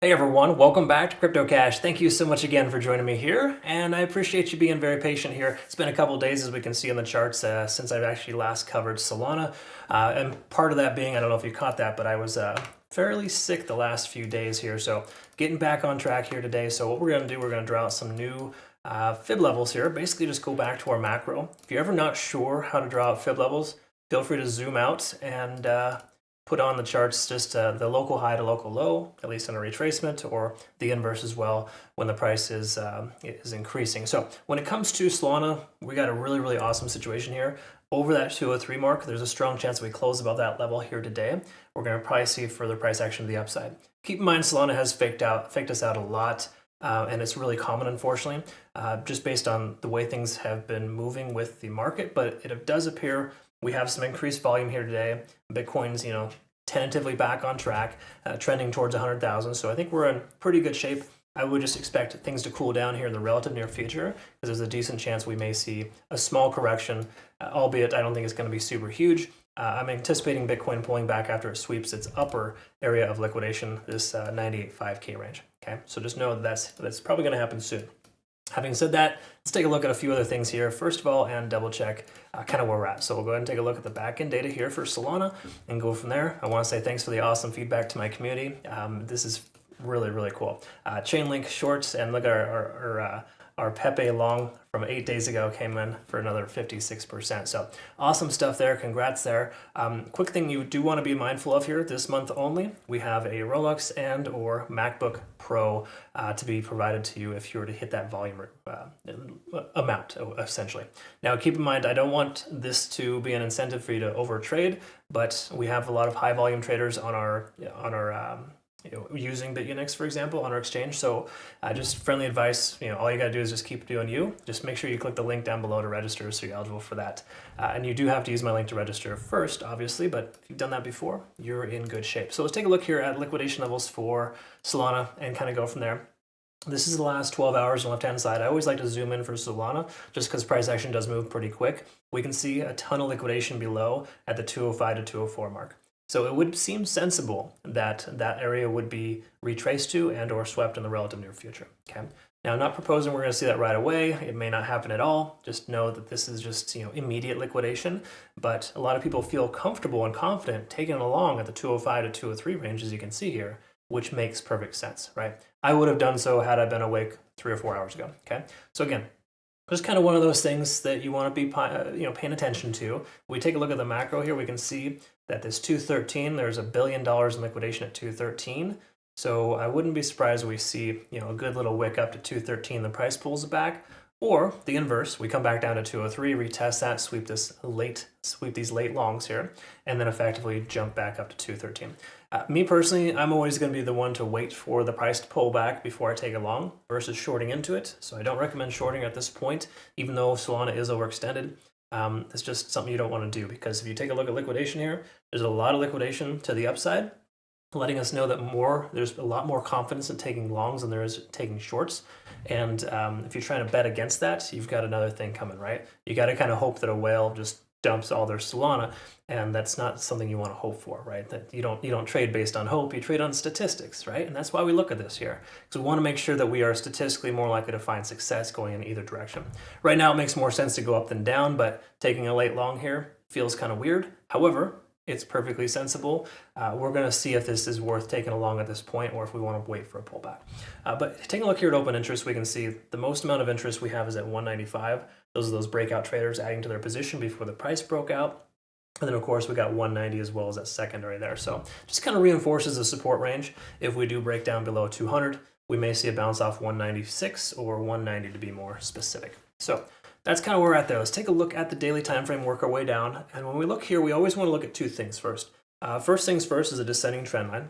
Hey everyone, welcome back to Crypto Cash. Thank you so much again for joining me here, and I appreciate you being very patient here. It's been a couple days, as we can see in the charts, since I've actually last covered Solana, and part of that being, I don't know if you caught that, but I was fairly sick the last few days here, so getting back on track here today. So what we're going to do, we're going to draw out some new fib levels here. Basically, just go back to our macro. If you're ever not sure how to draw out fib levels, feel free to zoom out and put on the charts just the local high to local low, at least in a retracement, or the inverse as well when the price is increasing. So when it comes to Solana, we got a really awesome situation here. Over that 203 mark, there's a strong chance we close above that level here today. We're going to probably see further price action to the upside. Keep in mind, Solana has faked us out a lot. And it's really common, unfortunately, just based on the way things have been moving with the market. But it does appear we have some increased volume here today. Bitcoin's, tentatively back on track, trending towards 100,000. So I think we're in pretty good shape. I would just expect things to cool down here in the relative near future, because there's a decent chance we may see a small correction, albeit I don't think it's going to be super huge. I'm anticipating Bitcoin pulling back after it sweeps its upper area of liquidation, this 98.5K range. Okay, so just know that's probably going to happen soon. Having said that, let's take a look at a few other things here. First of all, and double check kind of where we're at. So we'll go ahead and take a look at the backend data here for Solana and go from there. I want to say thanks for the awesome feedback to my community. This is really cool. Chainlink shorts, and look at our Pepe long from 8 days ago came in for another 56%. So awesome stuff there. Congrats there. Quick thing you do want to be mindful of here this month only, we have a Roblox and or MacBook Pro to be provided to you if you were to hit that volume amount, essentially. Now keep in mind, I don't want this to be an incentive for you to overtrade, but we have a lot of high volume traders on our using Bitunix, for example, on our exchange. So just friendly advice, all you got to do is just keep doing you. Just make sure you click the link down below to register so you're eligible for that. And you do have to use my link to register first, obviously, but if you've done that before, you're in good shape. So let's take a look here at liquidation levels for Solana and kind of go from there. This is the last 12 hours on the left-hand side. I always like to zoom in for Solana just because price action does move pretty quick. We can see a ton of liquidation below at the 205 to 204 mark. So it would seem sensible that that area would be retraced to and or swept in the relative near future. Okay. Now, I'm not proposing we're going to see that right away. It may not happen at all. Just know that this is just immediate liquidation. But a lot of people feel comfortable and confident taking it along at the 205 to 203 range, as you can see here, which makes perfect sense, right? I would have done so had I been awake 3 or 4 hours ago. Okay. So again, just kind of one of those things that you want to be paying attention to. We take a look at the macro here, we can see that this 213, there's $1 billion in liquidation at 213. So I wouldn't be surprised if we see a good little wick up to 213, the price pulls it back, or the inverse, we come back down to 203, retest that, sweep these late longs here, and then effectively jump back up to 213. Me personally, I'm always going to be the one to wait for the price to pull back before I take a long versus shorting into it. So I don't recommend shorting at this point, even though Solana is overextended. It's just something you don't want to do, because if you take a look at liquidation here, there's a lot of liquidation to the upside, letting us know that there's a lot more confidence in taking longs than there is taking shorts. And if you're trying to bet against that, you've got another thing coming, right? You got to kind of hope that a whale just dumps all their Solana, and that's not something you want to hope for, right? That you don't trade based on hope, you trade on statistics, right? And that's why we look at this here, because we want to make sure that we are statistically more likely to find success going in either direction. Right now, it makes more sense to go up than down, but taking a late long here feels kind of weird. However, it's perfectly sensible. We're going to see if this is worth taking along at this point, or if we want to wait for a pullback. But taking a look here at open interest, we can see the most amount of interest we have is at 195. Those are those breakout traders adding to their position before the price broke out. And then, of course, we got 190 as well as that secondary there. So just kind of reinforces the support range. If we do break down below 200, we may see a bounce off 196 or 190 to be more specific. So that's kind of where we're at there. Let's take a look at the daily time frame, work our way down. And when we look here, we always want to look at two things first. First things first is a descending trend line.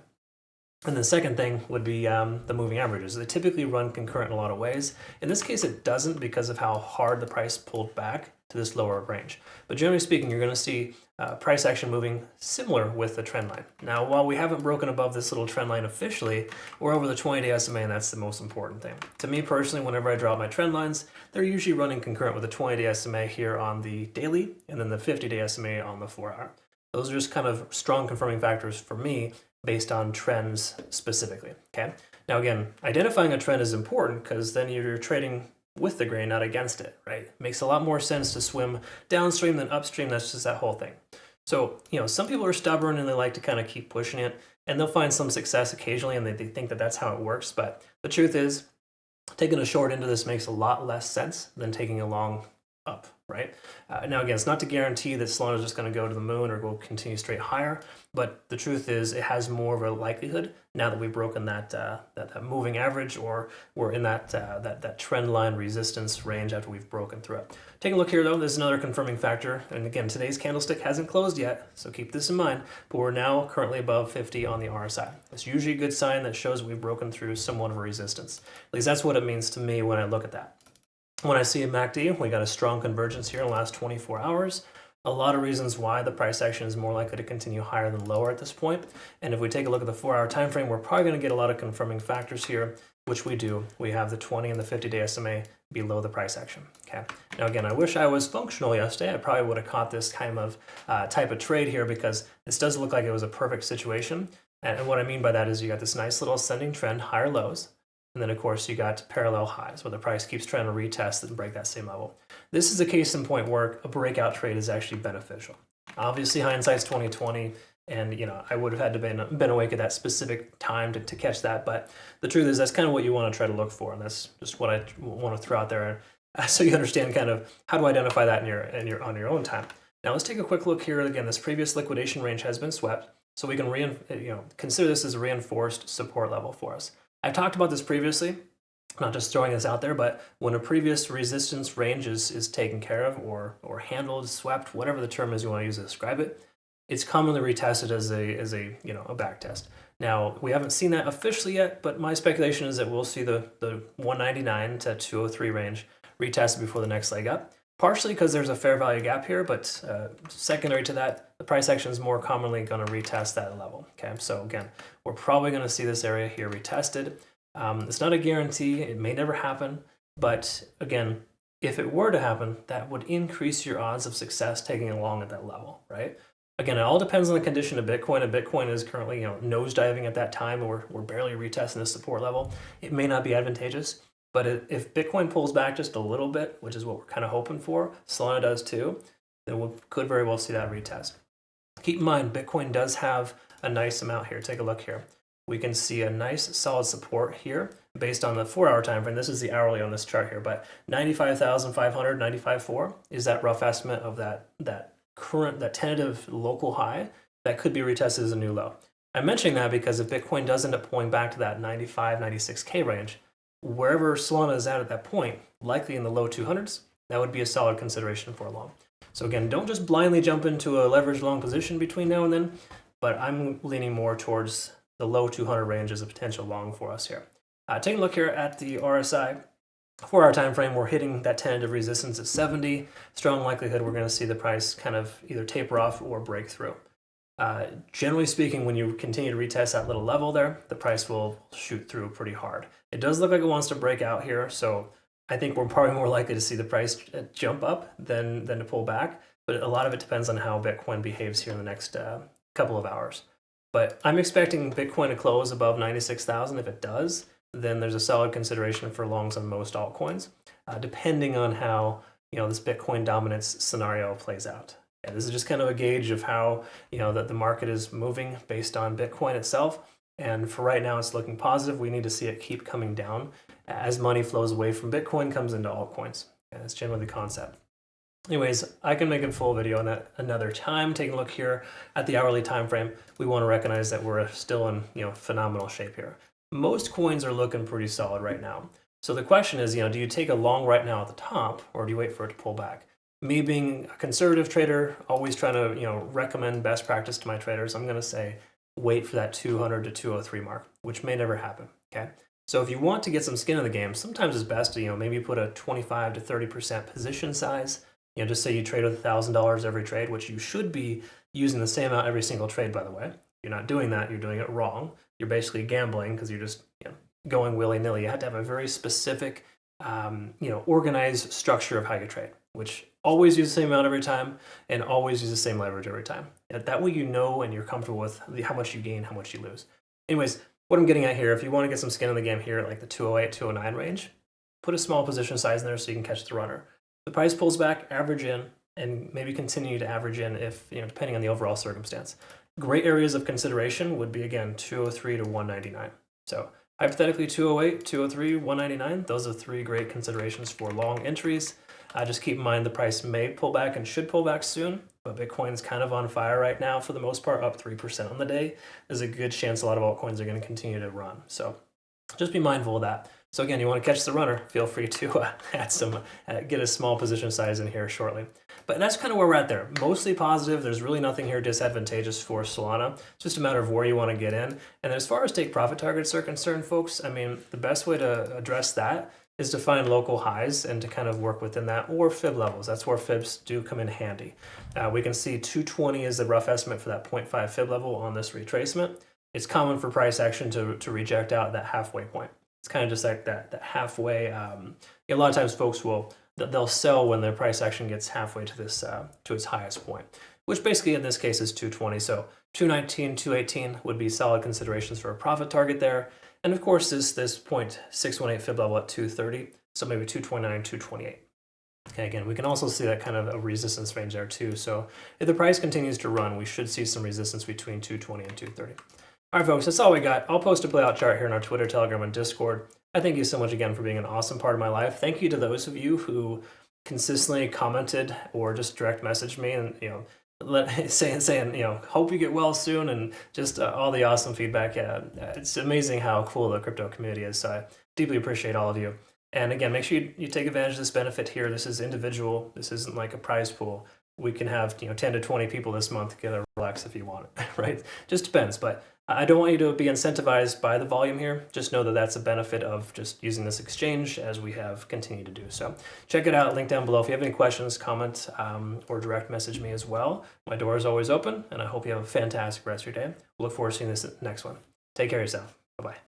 And the second thing would be the moving averages. They typically run concurrent in a lot of ways. In this case, it doesn't, because of how hard the price pulled back to this lower range. But generally speaking, you're going to see price action moving similar with the trend line. Now, while we haven't broken above this little trend line officially, we're over the 20-day SMA, and that's the most important thing. To me personally, whenever I draw my trend lines, they're usually running concurrent with the 20-day SMA here on the daily, and then the 50-day SMA on the 4-hour. Those are just kind of strong confirming factors for me based on trends specifically, okay? Now again, identifying a trend is important because then you're trading with the grain, not against it, right? It makes a lot more sense to swim downstream than upstream. That's just that whole thing. So, some people are stubborn and they like to kind of keep pushing it, and they'll find some success occasionally and they think that that's how it works. But the truth is, taking a short into this makes a lot less sense than taking a long up, right? Now, again, it's not to guarantee that Solana is just going to go to the moon or go continue straight higher, but the truth is it has more of a likelihood now that we've broken that moving average, or we're in that trend line resistance range after we've broken through it. Take a look here, though. There's another confirming factor, and again, today's candlestick hasn't closed yet, so keep this in mind, but we're now currently above 50 on the RSI. It's usually a good sign that shows we've broken through somewhat of a resistance. At least that's what it means to me when I look at that. When I see a MACD, we got a strong convergence here in the last 24 hours. A lot of reasons why the price action is more likely to continue higher than lower at this point. And if we take a look at the 4-hour time frame, we're probably going to get a lot of confirming factors here, which we do. We have the 20 and the 50-day SMA below the price action. Okay. Now again, I wish I was functional yesterday. I probably would have caught this kind of type of trade here, because this does look like it was a perfect situation. And what I mean by that is you got this nice little ascending trend, higher lows. And then, of course, you got parallel highs where the price keeps trying to retest and break that same level. This is a case in point where a breakout trade is actually beneficial. Obviously, hindsight's 2020, and I would have had to been awake at that specific time to catch that. But the truth is, that's kind of what you want to try to look for, and that's just what I want to throw out there, so you understand kind of how to identify that on your own time. Now, let's take a quick look here. Again, this previous liquidation range has been swept, so we can consider this as a reinforced support level for us. I've talked about this previously, not just throwing this out there, but when a previous resistance range is taken care of or handled, swept, whatever the term is you want to use to describe it, it's commonly retested as a back test. Now, we haven't seen that officially yet, but my speculation is that we'll see the 199 to 203 range retested before the next leg up. Partially because there's a fair value gap here, but secondary to that, the price action is more commonly going to retest that level. Okay, so again, we're probably going to see this area here retested. It's not a guarantee; it may never happen. But again, if it were to happen, that would increase your odds of success taking along at that level, right? Again, it all depends on the condition of Bitcoin. And Bitcoin is currently, nosediving at that time, and we're barely retesting the support level. It may not be advantageous. But if Bitcoin pulls back just a little bit, which is what we're kind of hoping for, Solana does too, then we could very well see that retest. Keep in mind, Bitcoin does have a nice amount here. Take a look here. We can see a nice solid support here based on the 4-hour time frame. This is the hourly on this chart here, but 95,500, 95.4 is that rough estimate of that tentative local high that could be retested as a new low. I'm mentioning that because if Bitcoin does end up pulling back to that 95, 96K range, wherever Solana is at that point, likely in the low 200s, that would be a solid consideration for a long. So again, don't just blindly jump into a leveraged long position between now and then, but I'm leaning more towards the low 200 range as a potential long for us here. Take a look here at the RSI. 4-hour time frame, we're hitting that tentative resistance at 70. Strong likelihood we're going to see the price kind of either taper off or break through. Generally speaking, when you continue to retest that little level there, the price will shoot through pretty hard. It does look like it wants to break out here, so I think we're probably more likely to see the price jump up than to pull back, but a lot of it depends on how Bitcoin behaves here in the next couple of hours. But I'm expecting Bitcoin to close above 96,000. If it does, then there's a solid consideration for longs on most altcoins, depending on how this Bitcoin dominance scenario plays out. And this is just kind of a gauge of how that the market is moving based on Bitcoin itself. And for right now, it's looking positive. We need to see it keep coming down as money flows away from Bitcoin, comes into altcoins. And that's generally the concept. Anyways, I can make a full video on that another time. Taking a look here at the hourly time frame, we want to recognize that we're still in phenomenal shape here. Most coins are looking pretty solid right now. So the question is, do you take a long right now at the top, or do you wait for it to pull back? Me being a conservative trader, always trying to recommend best practice to my traders, I'm going to say wait for that 200 to 203 mark, which may never happen. Okay, so if you want to get some skin in the game, sometimes it's best to maybe put a 25 to 30% position size. Just say you trade with $1,000 every trade, which you should be using the same amount every single trade. By the way, you're not doing that. You're doing it wrong. You're basically gambling because you're just going willy nilly. You have to have a very specific, organized structure of how you trade. which always use the same amount every time and always use the same leverage every time. That way you know and you're comfortable with how much you gain, how much you lose. Anyways, what I'm getting at here, if you want to get some skin in the game here at like the 208, 209 range, put a small position size in there so you can catch the runner. The price pulls back, average in, and maybe continue to average in if, depending on the overall circumstance. Great areas of consideration would be, again, 203 to 199. So hypothetically, 208, 203, 199, those are 3 great considerations for long entries. Just keep in mind the price may pull back and should pull back soon, but Bitcoin's kind of on fire right now for the most part, up 3% on the day. There's a good chance a lot of altcoins are going to continue to run. So just be mindful of that. So again, you want to catch the runner, feel free to get a small position size in here shortly. But that's kind of where we're at there. Mostly positive. There's really nothing here disadvantageous for Solana. It's just a matter of where you want to get in. And as far as take profit targets are concerned, folks, I mean, the best way to address that is to find local highs and to kind of work within that, or fib levels. That's where fibs do come in handy. We can see 220 is the rough estimate for that 0.5 fib level on this retracement. It's common for price action to reject out that halfway point. It's kind of just like that halfway. A lot of times folks they'll sell when their price action gets halfway to this to its highest point, which basically in this case is 220. So 219, 218 would be solid considerations for a profit target there. And of course this 0.618 fib level at 230, so maybe 229, 228. Okay, again, we can also see that kind of a resistance range there too. So if the price continues to run, we should see some resistance between 220 and 230. All right, folks, that's all we got. I'll post a playout chart here in our Twitter, Telegram, and Discord. I thank you so much again for being an awesome part of my life. Thank you to those of you who consistently commented or just direct messaged me and saying hope you get well soon, and just all the awesome feedback. It's amazing how cool the crypto community is. So I deeply appreciate all of you. And again, make sure you take advantage of this benefit here. This is individual. This isn't like a prize pool. We can have 10 to 20 people this month get a relax if you want it, right? Just depends, but I don't want you to be incentivized by the volume here. Just know that that's a benefit of just using this exchange as we have continued to do. So check it out, link down below. If you have any questions, comment, or direct message me as well. My door is always open, and I hope you have a fantastic rest of your day. Look forward to seeing this next one. Take care of yourself. Bye-bye.